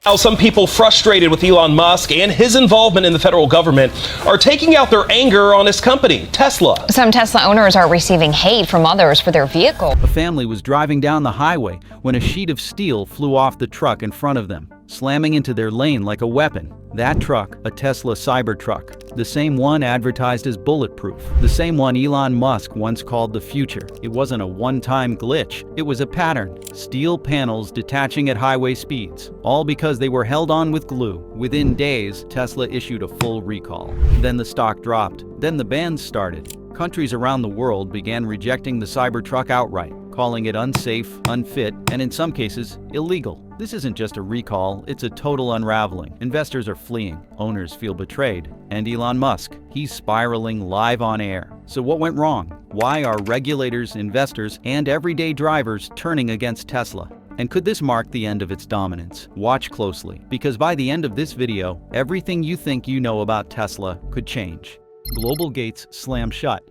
Now, some people frustrated with Elon Musk and his involvement in the federal government are taking out their anger on his company, Tesla. Some Tesla owners are receiving hate from others for their vehicle. A family was driving down the highway when a sheet of steel flew off the truck in front of them, slamming into their lane like a weapon. That truck, a Tesla Cybertruck, the same one advertised as bulletproof, the same one Elon Musk once called the future. It wasn't a one-time glitch, it was a pattern. Steel panels detaching at highway speeds, all because they were held on with glue. Within days, Tesla issued a full recall. Then the stock dropped. Then the bans started. Countries around the world began rejecting the Cybertruck outright, calling it unsafe, unfit, and in some cases, illegal. This isn't just a recall, it's a total unraveling. Investors are fleeing, owners feel betrayed, and Elon Musk, he's spiraling live on air. So what went wrong? Why are regulators, investors, and everyday drivers turning against Tesla? And could this mark the end of its dominance? Watch closely, because by the end of this video, everything you think you know about Tesla could change. Global gates slam shut.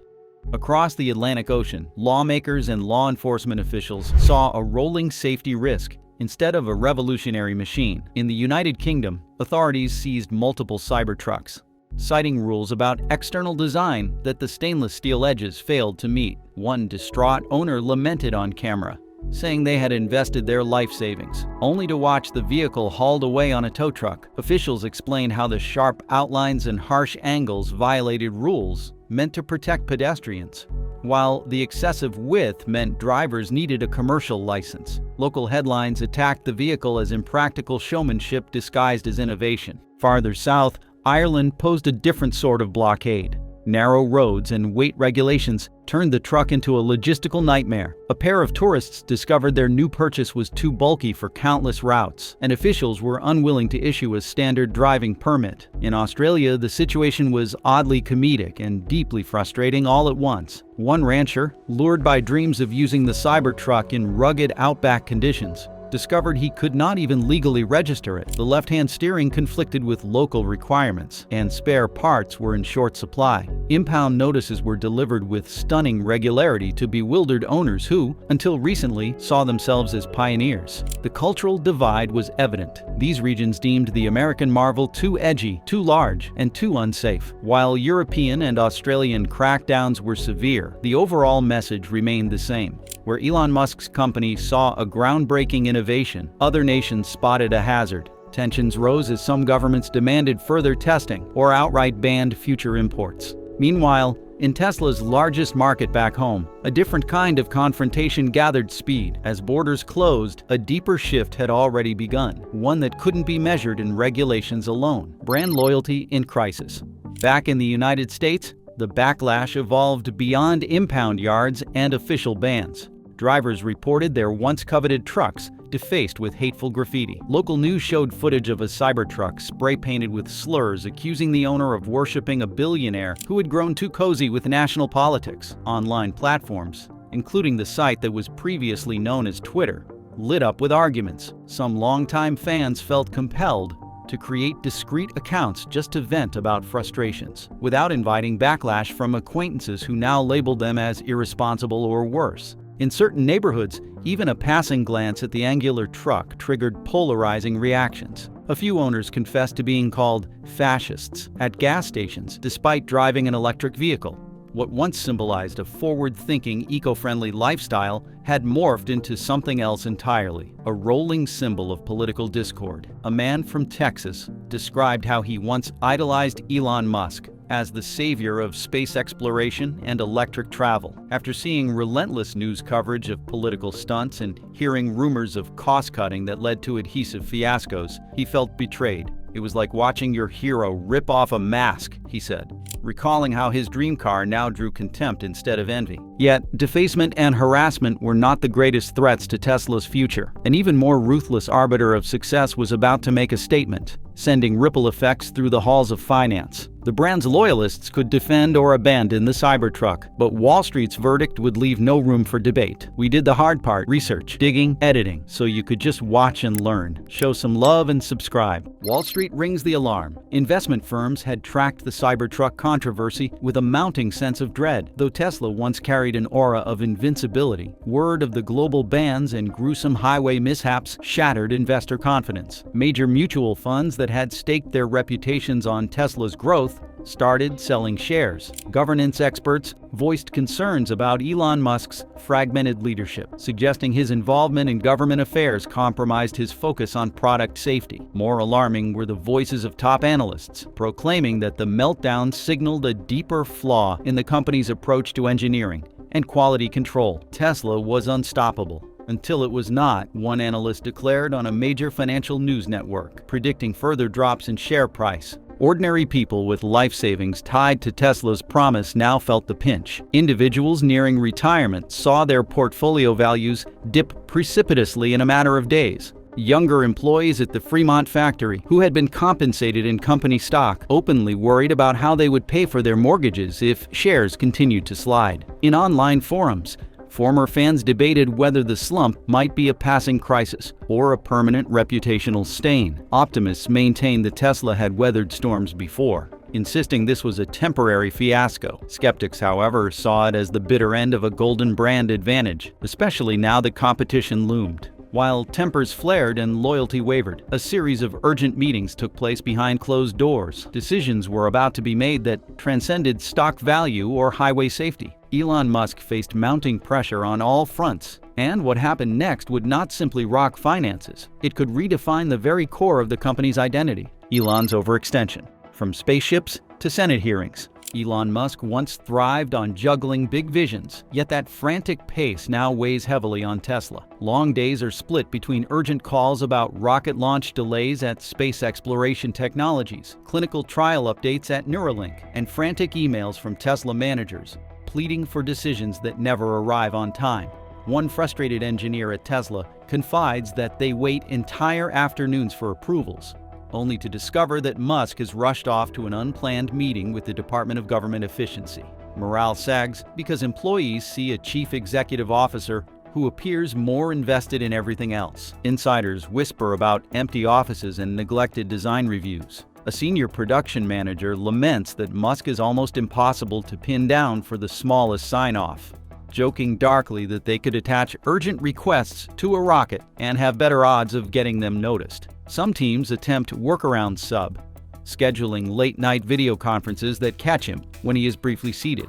Across the Atlantic Ocean, lawmakers and law enforcement officials saw a rolling safety risk instead of a revolutionary machine. In the United Kingdom, authorities seized multiple Cybertrucks, citing rules about external design that the stainless steel edges failed to meet. One distraught owner lamented on camera, saying they had invested their life savings, only to watch the vehicle hauled away on a tow truck. Officials explained how the sharp outlines and harsh angles violated rules meant to protect pedestrians, while the excessive width meant drivers needed a commercial license. Local headlines attacked the vehicle as impractical showmanship disguised as innovation. Farther south, Ireland posed a different sort of blockade. Narrow roads and weight regulations turned the truck into a logistical nightmare. A pair of tourists discovered their new purchase was too bulky for countless routes, and officials were unwilling to issue a standard driving permit. In Australia, the situation was oddly comedic and deeply frustrating all at once. One rancher, lured by dreams of using the Cybertruck in rugged outback conditions, discovered he could not even legally register it. The left-hand steering conflicted with local requirements, and spare parts were in short supply. Impound notices were delivered with stunning regularity to bewildered owners who, until recently, saw themselves as pioneers. The cultural divide was evident. These regions deemed the American marvel too edgy, too large, and too unsafe. While European and Australian crackdowns were severe, the overall message remained the same. Where Elon Musk's company saw a groundbreaking innovation, other nations spotted a hazard. Tensions rose as some governments demanded further testing or outright banned future imports. Meanwhile, in Tesla's largest market back home, a different kind of confrontation gathered speed. As borders closed, a deeper shift had already begun, one that couldn't be measured in regulations alone. Brand loyalty in crisis. Back in the United States, the backlash evolved beyond impound yards and official bans. Drivers reported their once coveted trucks defaced with hateful graffiti. Local news showed footage of a Cybertruck spray-painted with slurs accusing the owner of worshipping a billionaire who had grown too cozy with national politics. Online platforms, including the site that was previously known as Twitter, lit up with arguments. Some longtime fans felt compelled to create discrete accounts just to vent about frustrations, without inviting backlash from acquaintances who now labeled them as irresponsible or worse. In certain neighborhoods, even a passing glance at the angular truck triggered polarizing reactions. A few owners confessed to being called fascists at gas stations despite driving an electric vehicle. What once symbolized a forward-thinking, eco-friendly lifestyle had morphed into something else entirely, a rolling symbol of political discord. A man from Texas described how he once idolized Elon Musk as the savior of space exploration and electric travel. After seeing relentless news coverage of political stunts and hearing rumors of cost-cutting that led to adhesive fiascos, he felt betrayed. It was like watching your hero rip off a mask, he said, recalling how his dream car now drew contempt instead of envy. Yet, defacement and harassment were not the greatest threats to Tesla's future. An even more ruthless arbiter of success was about to make a statement, sending ripple effects through the halls of finance. The brand's loyalists could defend or abandon the Cybertruck, but Wall Street's verdict would leave no room for debate. We did the hard part, research, digging, editing, so you could just watch and learn. Show some love and subscribe. Wall Street rings the alarm. Investment firms had tracked the Cybertruck controversy with a mounting sense of dread. Though Tesla once carried an aura of invincibility, word of the global bans and gruesome highway mishaps shattered investor confidence. Major mutual funds that had staked their reputations on Tesla's growth started selling shares. Governance experts voiced concerns about Elon Musk's fragmented leadership, suggesting his involvement in government affairs compromised his focus on product safety. More alarming were the voices of top analysts, proclaiming that the meltdown signaled a deeper flaw in the company's approach to engineering and quality control. Tesla was unstoppable until it was not, one analyst declared on a major financial news network, predicting further drops in share price. Ordinary people with life savings tied to Tesla's promise now felt the pinch. Individuals nearing retirement saw their portfolio values dip precipitously in a matter of days. Younger employees at the Fremont factory, who had been compensated in company stock, openly worried about how they would pay for their mortgages if shares continued to slide. In online forums, former fans debated whether the slump might be a passing crisis or a permanent reputational stain. Optimists maintained that Tesla had weathered storms before, insisting this was a temporary fiasco. Skeptics, however, saw it as the bitter end of a golden brand advantage, especially now that competition loomed. While tempers flared and loyalty wavered, a series of urgent meetings took place behind closed doors. Decisions were about to be made that transcended stock value or highway safety. Elon Musk faced mounting pressure on all fronts, and what happened next would not simply rock finances. It could redefine the very core of the company's identity. Elon's overextension. From spaceships to Senate hearings, Elon Musk once thrived on juggling big visions, yet that frantic pace now weighs heavily on Tesla. Long days are split between urgent calls about rocket launch delays at Space Exploration Technologies, clinical trial updates at Neuralink, and frantic emails from Tesla managers pleading for decisions that never arrive on time. One frustrated engineer at Tesla confides that they wait entire afternoons for approvals, only to discover that Musk has rushed off to an unplanned meeting with the Department of Government Efficiency. Morale sags because employees see a chief executive officer who appears more invested in everything else. Insiders whisper about empty offices and neglected design reviews. A senior production manager laments that Musk is almost impossible to pin down for the smallest sign-off, joking darkly that they could attach urgent requests to a rocket and have better odds of getting them noticed. Some teams attempt workaround sub, scheduling late-night video conferences that catch him when he is briefly seated.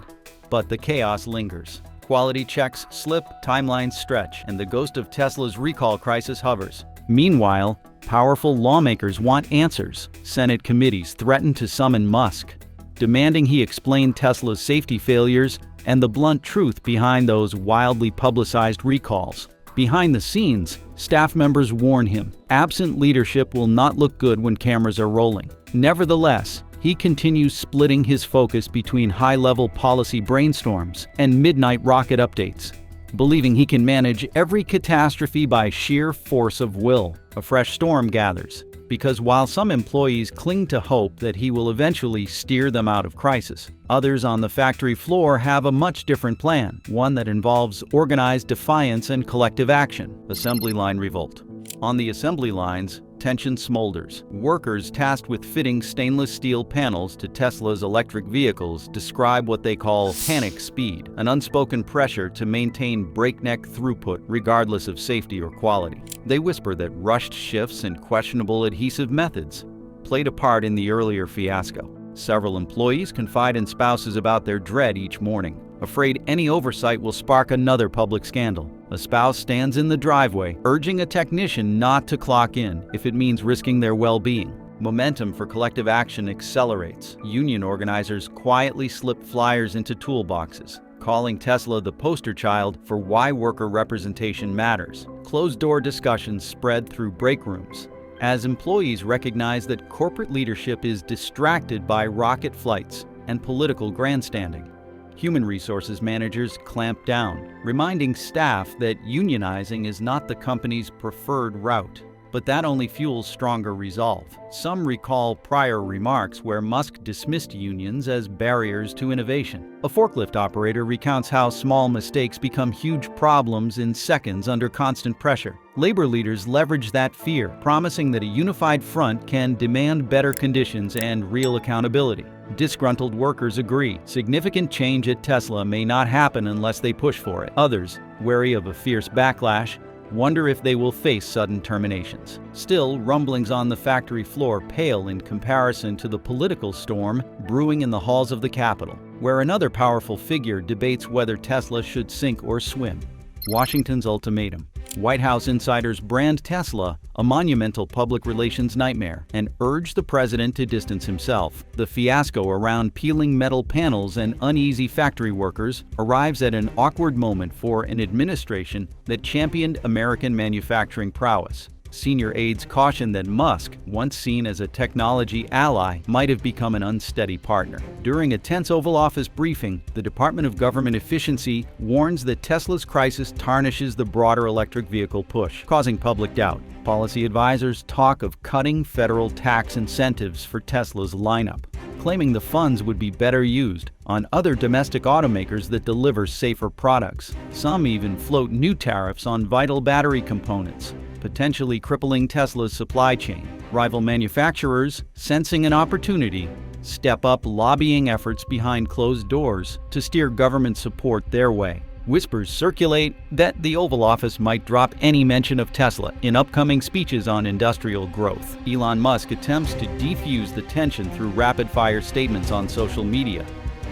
But the chaos lingers. Quality checks slip, timelines stretch, and the ghost of Tesla's recall crisis hovers. Meanwhile, powerful lawmakers want answers. Senate committees threaten to summon Musk, demanding he explain Tesla's safety failures and the blunt truth behind those wildly publicized recalls. Behind the scenes, staff members warn him, absent leadership will not look good when cameras are rolling. Nevertheless, he continues splitting his focus between high-level policy brainstorms and midnight rocket updates, believing he can manage every catastrophe by sheer force of will. A fresh storm gathers, because while some employees cling to hope that he will eventually steer them out of crisis, others on the factory floor have a much different plan, one that involves organized defiance and collective action. Assembly line revolt. On the assembly lines, tension smolders. Workers tasked with fitting stainless steel panels to Tesla's electric vehicles describe what they call panic speed, an unspoken pressure to maintain breakneck throughput regardless of safety or quality. They whisper that rushed shifts and questionable adhesive methods played a part in the earlier fiasco. Several employees confide in spouses about their dread each morning, afraid any oversight will spark another public scandal. A spouse stands in the driveway, urging a technician not to clock in if it means risking their well-being. Momentum for collective action accelerates. Union organizers quietly slip flyers into toolboxes, calling Tesla the poster child for why worker representation matters. Closed-door discussions spread through break rooms, as employees recognize that corporate leadership is distracted by rocket flights and political grandstanding. Human resources managers clamp down, reminding staff that unionizing is not the company's preferred route. But that only fuels stronger resolve. Some recall prior remarks where Musk dismissed unions as barriers to innovation. A forklift operator recounts how small mistakes become huge problems in seconds under constant pressure. Labor leaders leverage that fear, promising that a unified front can demand better conditions and real accountability. Disgruntled workers agree. Significant change at Tesla may not happen unless they push for it. Others, wary of a fierce backlash, wonder if they will face sudden terminations. Still, rumblings on the factory floor pale in comparison to the political storm brewing in the halls of the Capitol, where another powerful figure debates whether Tesla should sink or swim. Washington's ultimatum. White House insiders brand Tesla a monumental public relations nightmare and urge the president to distance himself. The fiasco around peeling metal panels and uneasy factory workers arrives at an awkward moment for an administration that championed American manufacturing prowess. Senior aides caution that Musk, once seen as a technology ally, might have become an unsteady partner. During a tense Oval Office briefing, the Department of Government Efficiency warns that Tesla's crisis tarnishes the broader electric vehicle push, causing public doubt. Policy advisors talk of cutting federal tax incentives for Tesla's lineup, claiming the funds would be better used on other domestic automakers that deliver safer products. Some even float new tariffs on vital battery components, potentially crippling Tesla's supply chain. Rival manufacturers, sensing an opportunity, step up lobbying efforts behind closed doors to steer government support their way. Whispers circulate that the Oval Office might drop any mention of Tesla in upcoming speeches on industrial growth. Elon Musk attempts to defuse the tension through rapid-fire statements on social media,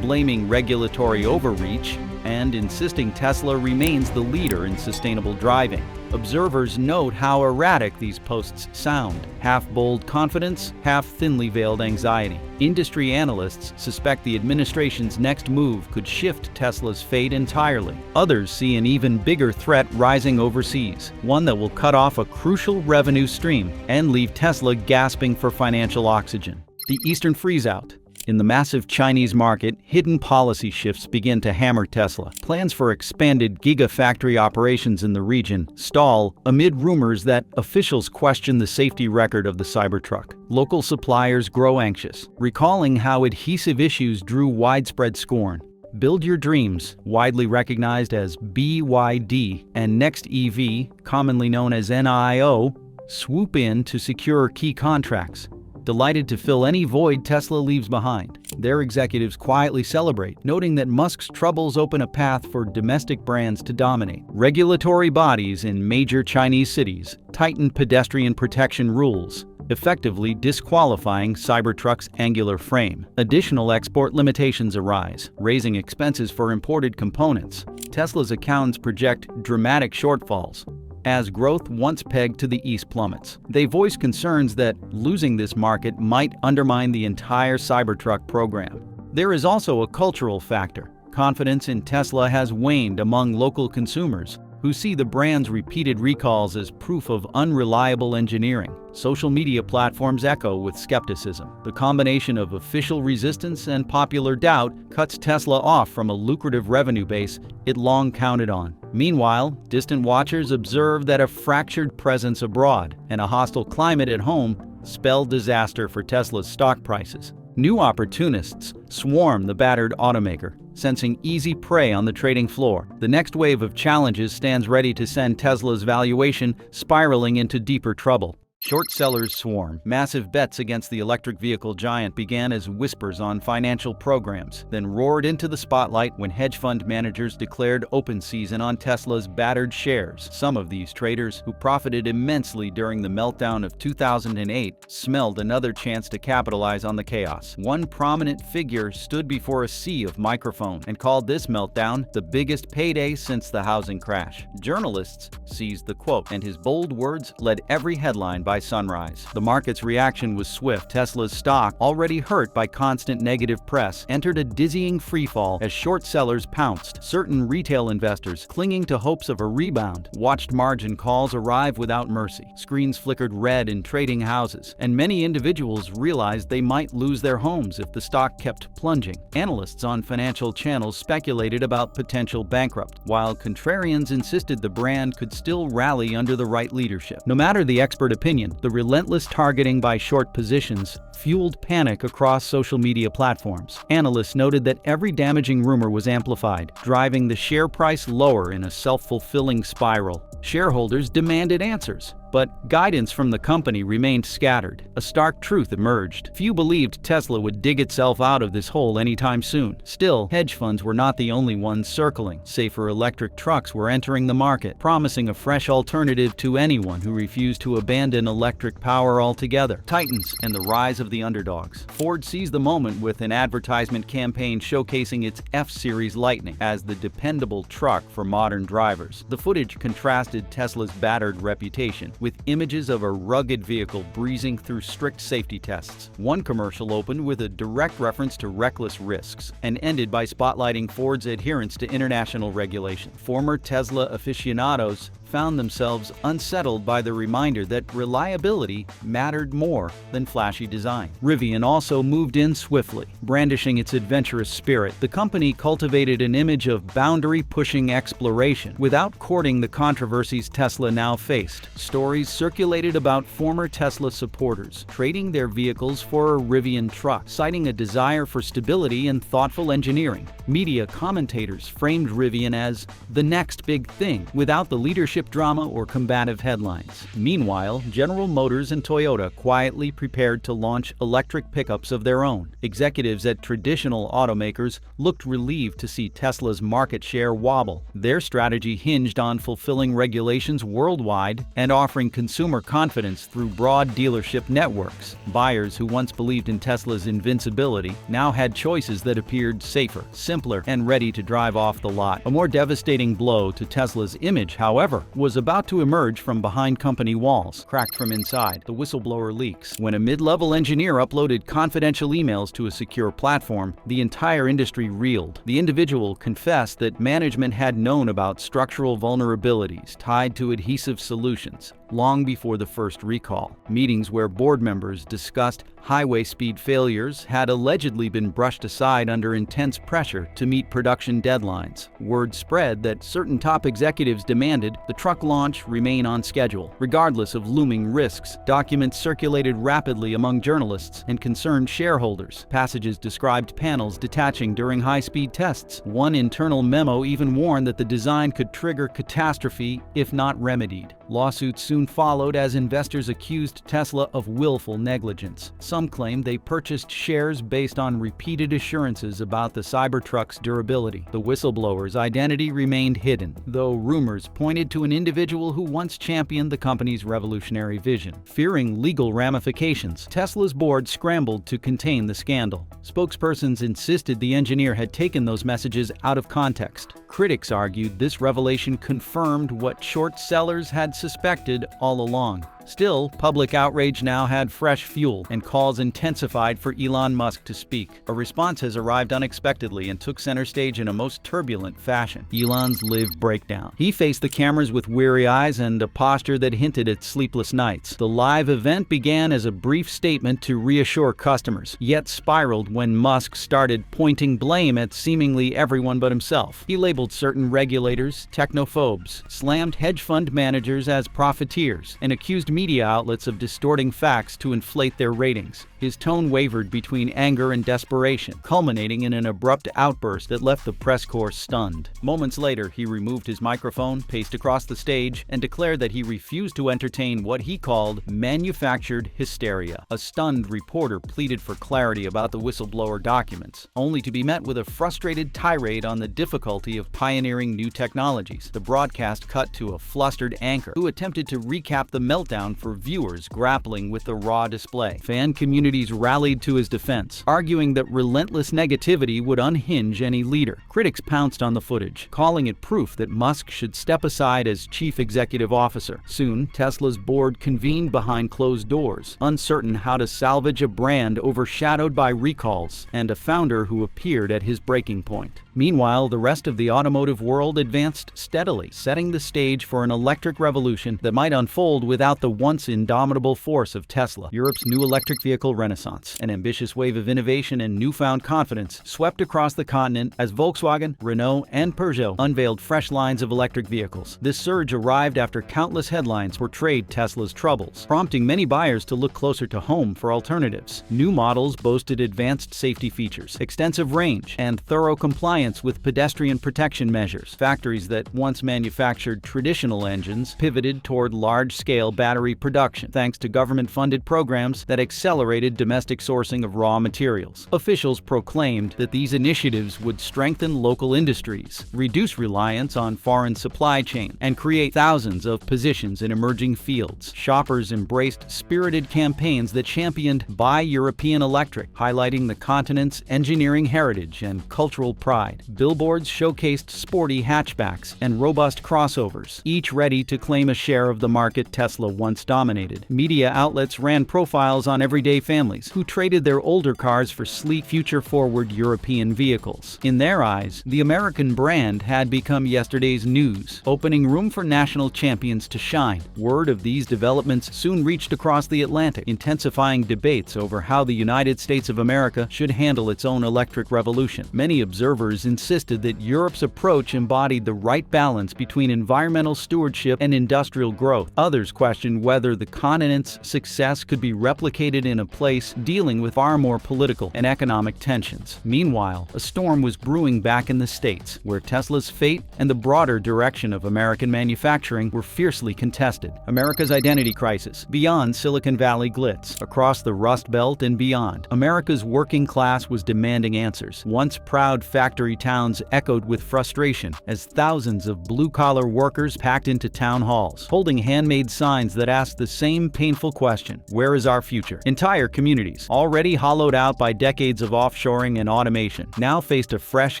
blaming regulatory overreach and insisting Tesla remains the leader in sustainable driving. Observers note how erratic these posts sound, half bold confidence, half thinly veiled anxiety. Industry analysts suspect the administration's next move could shift Tesla's fate entirely. Others see an even bigger threat rising overseas, one that will cut off a crucial revenue stream and leave Tesla gasping for financial oxygen. The Eastern freeze-out. In the massive Chinese market, hidden policy shifts begin to hammer Tesla. Plans for expanded gigafactory operations in the region stall amid rumors that officials question the safety record of the Cybertruck. Local suppliers grow anxious, recalling how adhesive issues drew widespread scorn. Build Your Dreams, widely recognized as BYD, and Next EV, commonly known as NIO, swoop in to secure key contracts. Delighted to fill any void Tesla leaves behind. Their executives quietly celebrate, noting that Musk's troubles open a path for domestic brands to dominate. Regulatory bodies in major Chinese cities tighten pedestrian protection rules, effectively disqualifying Cybertruck's angular frame. Additional export limitations arise, raising expenses for imported components. Tesla's accountants project dramatic shortfalls as growth once pegged to the east plummets. They voice concerns that losing this market might undermine the entire Cybertruck program. There is also a cultural factor. Confidence in Tesla has waned among local consumers, who see the brand's repeated recalls as proof of unreliable engineering. Social media platforms echo with skepticism. The combination of official resistance and popular doubt cuts Tesla off from a lucrative revenue base it long counted on. Meanwhile, distant watchers observe that a fractured presence abroad and a hostile climate at home spell disaster for Tesla's stock prices. New opportunists swarm the battered automaker, sensing easy prey on the trading floor. The next wave of challenges stands ready to send Tesla's valuation spiraling into deeper trouble. Short sellers swarm. Massive bets against the electric vehicle giant began as whispers on financial programs, then roared into the spotlight when hedge fund managers declared open season on Tesla's battered shares. Some of these traders, who profited immensely during the meltdown of 2008, smelled another chance to capitalize on the chaos. One prominent figure stood before a sea of microphone and called this meltdown the biggest payday since the housing crash. Journalists seized the quote, and his bold words led every headline by sunrise. The market's reaction was swift. Tesla's stock, already hurt by constant negative press, entered a dizzying freefall as short sellers pounced. Certain retail investors, clinging to hopes of a rebound, watched margin calls arrive without mercy. Screens flickered red in trading houses, and many individuals realized they might lose their homes if the stock kept plunging. Analysts on financial channels speculated about potential bankrupt, while contrarians insisted the brand could still rally under the right leadership. No matter the expert opinion, the relentless targeting by short positions fueled panic across social media platforms. Analysts noted that every damaging rumor was amplified, driving the share price lower in a self-fulfilling spiral. Shareholders demanded answers, but guidance from the company remained scattered. A stark truth emerged. Few believed Tesla would dig itself out of this hole anytime soon. Still, hedge funds were not the only ones circling. Safer electric trucks were entering the market, promising a fresh alternative to anyone who refused to abandon electric power altogether. Titans and the rise of the underdogs. Ford seized the moment with an advertisement campaign showcasing its F-Series Lightning as the dependable truck for modern drivers. The footage contrasted Tesla's battered reputation with images of a rugged vehicle breezing through strict safety tests. One commercial opened with a direct reference to reckless risks and ended by spotlighting Ford's adherence to international regulation. Former Tesla aficionados found themselves unsettled by the reminder that reliability mattered more than flashy design. Rivian also moved in swiftly. Brandishing its adventurous spirit, the company cultivated an image of boundary-pushing exploration without courting the controversies Tesla now faced. Stories circulated about former Tesla supporters trading their vehicles for a Rivian truck, citing a desire for stability and thoughtful engineering. Media commentators framed Rivian as the next big thing, without the leadership drama or combative headlines. Meanwhile, General Motors and Toyota quietly prepared to launch electric pickups of their own. Executives at traditional automakers looked relieved to see Tesla's market share wobble. Their strategy hinged on fulfilling regulations worldwide and offering consumer confidence through broad dealership networks. Buyers who once believed in Tesla's invincibility now had choices that appeared safer, simpler, and ready to drive off the lot. A more devastating blow to Tesla's image, however, was about to emerge from behind company walls, cracked from inside. The whistleblower leaks. When a mid-level engineer uploaded confidential emails to a secure platform, the entire industry reeled. The individual confessed that management had known about structural vulnerabilities tied to adhesive solutions long before the first recall. Meetings where board members discussed highway speed failures had allegedly been brushed aside under intense pressure to meet production deadlines. Word spread that certain top executives demanded the truck launch remain on schedule, regardless of looming risks. Documents circulated rapidly among journalists and concerned shareholders. Passages described panels detaching during high-speed tests. One internal memo even warned that the design could trigger catastrophe if not remedied. Lawsuits soon followed as investors accused Tesla of willful negligence. Some claimed they purchased shares based on repeated assurances about the Cybertruck's durability. The whistleblower's identity remained hidden, though rumors pointed to an individual who once championed the company's revolutionary vision. Fearing legal ramifications, Tesla's board scrambled to contain the scandal. Spokespersons insisted the engineer had taken those messages out of context. Critics argued this revelation confirmed what short sellers had suspected all along. Still, public outrage now had fresh fuel, and calls intensified for Elon Musk to speak. A response has arrived unexpectedly and took center stage in a most turbulent fashion. Elon's lived breakdown. He faced the cameras with weary eyes and a posture that hinted at sleepless nights. The live event began as a brief statement to reassure customers, yet spiraled when Musk started pointing blame at seemingly everyone but himself. He labeled certain regulators technophobes, slammed hedge fund managers as profiteers, and accused media outlets of distorting facts to inflate their ratings. His tone wavered between anger and desperation, culminating in an abrupt outburst that left the press corps stunned. Moments later, he removed his microphone, paced across the stage, and declared that he refused to entertain what he called manufactured hysteria. A stunned reporter pleaded for clarity about the whistleblower documents, only to be met with a frustrated tirade on the difficulty of pioneering new technologies. The broadcast cut to a flustered anchor who attempted to recap the meltdown for viewers grappling with the raw display. Fan community communities rallied to his defense, arguing that relentless negativity would unhinge any leader. Critics pounced on the footage, calling it proof that Musk should step aside as chief executive officer. Soon, Tesla's board convened behind closed doors, uncertain how to salvage a brand overshadowed by recalls and a founder who appeared at his breaking point. Meanwhile, the rest of the automotive world advanced steadily, setting the stage for an electric revolution that might unfold without the once indomitable force of Tesla. Europe's new electric vehicle renaissance, an ambitious wave of innovation and newfound confidence, swept across the continent as Volkswagen, Renault, and Peugeot unveiled fresh lines of electric vehicles. This surge arrived after countless headlines portrayed Tesla's troubles, prompting many buyers to look closer to home for alternatives. New models boasted advanced safety features, extensive range, and thorough compliance with pedestrian protection measures. Factories that once manufactured traditional engines pivoted toward large-scale battery production, thanks to government-funded programs that accelerated domestic sourcing of raw materials. Officials proclaimed that these initiatives would strengthen local industries, reduce reliance on foreign supply chains, and create thousands of positions in emerging fields. Shoppers embraced spirited campaigns that championed Buy European Electric, highlighting the continent's engineering heritage and cultural pride. Billboards showcased sporty hatchbacks and robust crossovers, each ready to claim a share of the market Tesla once dominated. Media outlets ran profiles on everyday families who traded their older cars for sleek, future-forward European vehicles. In their eyes, the American brand had become yesterday's news, opening room for national champions to shine. Word of these developments soon reached across the Atlantic, intensifying debates over how the United States of America should handle its own electric revolution. Many observers insisted that Europe's approach embodied the right balance between environmental stewardship and industrial growth. Others questioned whether the continent's success could be replicated in a place dealing with far more political and economic tensions. Meanwhile, a storm was brewing back in the States, where Tesla's fate and the broader direction of American manufacturing were fiercely contested. America's identity crisis, beyond Silicon Valley glitz, across the Rust Belt and beyond. America's working class was demanding answers. Once proud factory towns echoed with frustration as thousands of blue-collar workers packed into town halls, holding handmade signs that asked the same painful question: where is our future? Entire communities, already hollowed out by decades of offshoring and automation, now faced a fresh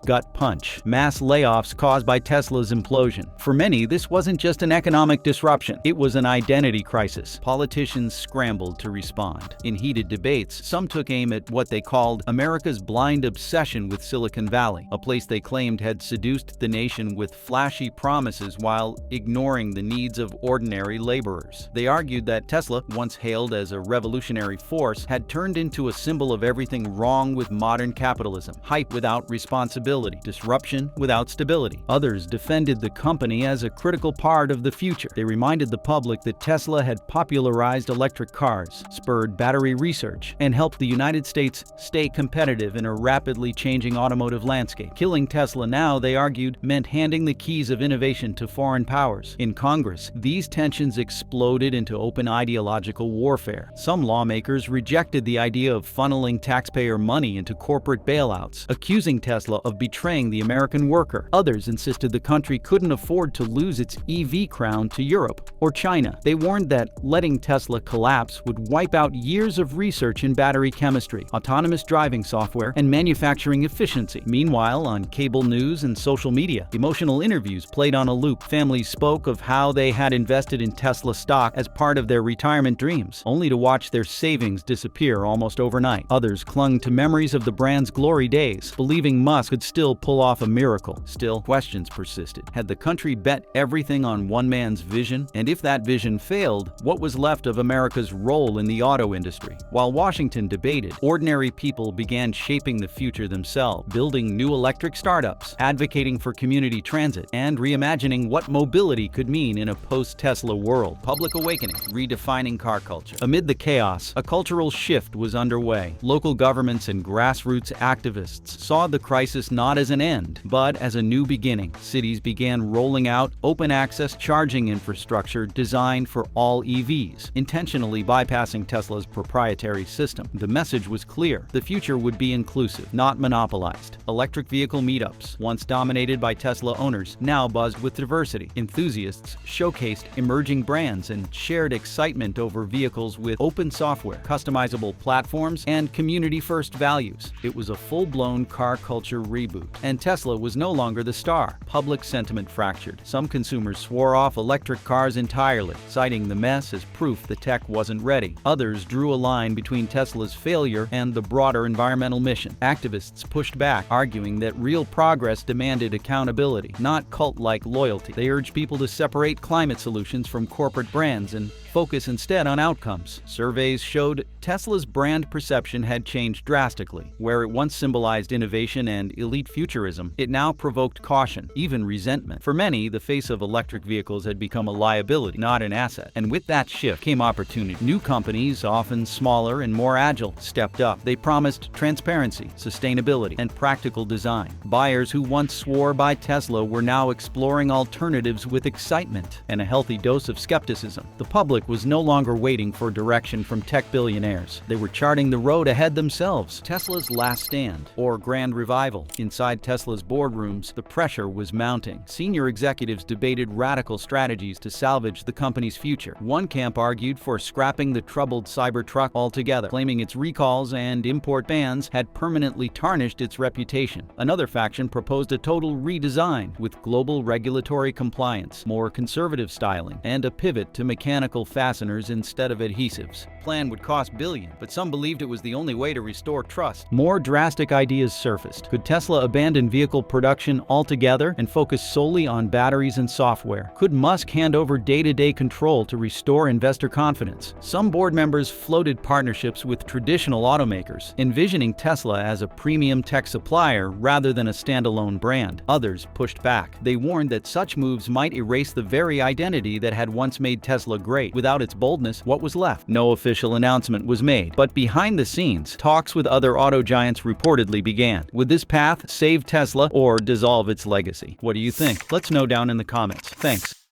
gut punch: mass layoffs caused by Tesla's implosion. For many, this wasn't just an economic disruption, it was an identity crisis. Politicians scrambled to respond. In heated debates, some took aim at what they called America's blind obsession with Silicon Valley, a place they claimed had seduced the nation with flashy promises while ignoring the needs of ordinary laborers. They argued that Tesla, once hailed as a revolutionary force, had turned into a symbol of everything wrong with modern capitalism: hype without responsibility, disruption without stability. Others defended the company as a critical part of the future. They reminded the public that Tesla had popularized electric cars, spurred battery research, and helped the United States stay competitive in a rapidly changing automotive landscape. Killing Tesla now, they argued, meant handing the keys of innovation to foreign powers. In Congress, these tensions exploded into open ideological warfare. Some lawmakers rejected the idea of funneling taxpayer money into corporate bailouts, accusing Tesla of betraying the American worker. Others insisted the country couldn't afford to lose its EV crown to Europe or China. They warned that letting Tesla collapse would wipe out years of research in battery chemistry, autonomous driving software, and manufacturing efficiency. Meanwhile, on cable news and social media, emotional interviews played on a loop. Families spoke of how they had invested in Tesla stock as part of their retirement dreams, only to watch their savings disappear almost overnight. Others clung to memories of the brand's glory days, believing Musk could still pull off a miracle. Still, questions persisted. Had the country bet everything on one man's vision? And if that vision failed, what was left of America's role in the auto industry? While Washington debated, ordinary people began shaping the future themselves, building new electric startups, advocating for community transit, and reimagining what mobility could mean in a post-Tesla world. Public awakening, redefining car culture. Amid the chaos, a cultural shift was underway. Local governments and grassroots activists saw the crisis not as an end, but as a new beginning. Cities began rolling out open-access charging infrastructure designed for all EVs, intentionally bypassing Tesla's proprietary system. The message was clear: the future would be inclusive, not monopolized. Electric electric vehicle meetups, once dominated by Tesla owners, now buzzed with diversity. Enthusiasts showcased emerging brands and shared excitement over vehicles with open software, customizable platforms, and community-first values. It was a full-blown car culture reboot, and Tesla was no longer the star. Public sentiment fractured. Some consumers swore off electric cars entirely, citing the mess as proof the tech wasn't ready. Others drew a line between Tesla's failure and the broader environmental mission. Activists pushed back, arguing that real progress demanded accountability, not cult-like loyalty. They urged people to separate climate solutions from corporate brands and focus instead on outcomes. Surveys showed Tesla's brand perception had changed drastically. Where it once symbolized innovation and elite futurism, it now provoked caution, even resentment. For many, the face of electric vehicles had become a liability, not an asset. And with that shift came opportunity. New companies, often smaller and more agile, stepped up. They promised transparency, sustainability, and practical design. Buyers who once swore by Tesla were now exploring alternatives with excitement and a healthy dose of skepticism. The public was no longer waiting for direction from tech billionaires. They were charting the road ahead themselves. Tesla's last stand, or grand revival. Inside Tesla's boardrooms, the pressure was mounting. Senior executives debated radical strategies to salvage the company's future. One camp argued for scrapping the troubled Cybertruck altogether, claiming its recalls and import bans had permanently tarnished its reputation. Another faction proposed a total redesign with global regulatory compliance, more conservative styling, and a pivot to mechanical fasteners instead of adhesives. Plan would cost billions, but some believed it was the only way to restore trust. More drastic ideas surfaced. Could Tesla abandon vehicle production altogether and focus solely on batteries and software? Could Musk hand over day-to-day control to restore investor confidence? Some board members floated partnerships with traditional automakers, envisioning Tesla as a premium tech supplier rather than a standalone brand. Others pushed back. They warned that such moves might erase the very identity that had once made Tesla great. Without its boldness, what was left? No official announcement was made, but behind the scenes, talks with other auto giants reportedly began. Would this path save Tesla or dissolve its legacy? What do you think? Let's know down in the comments. Thanks.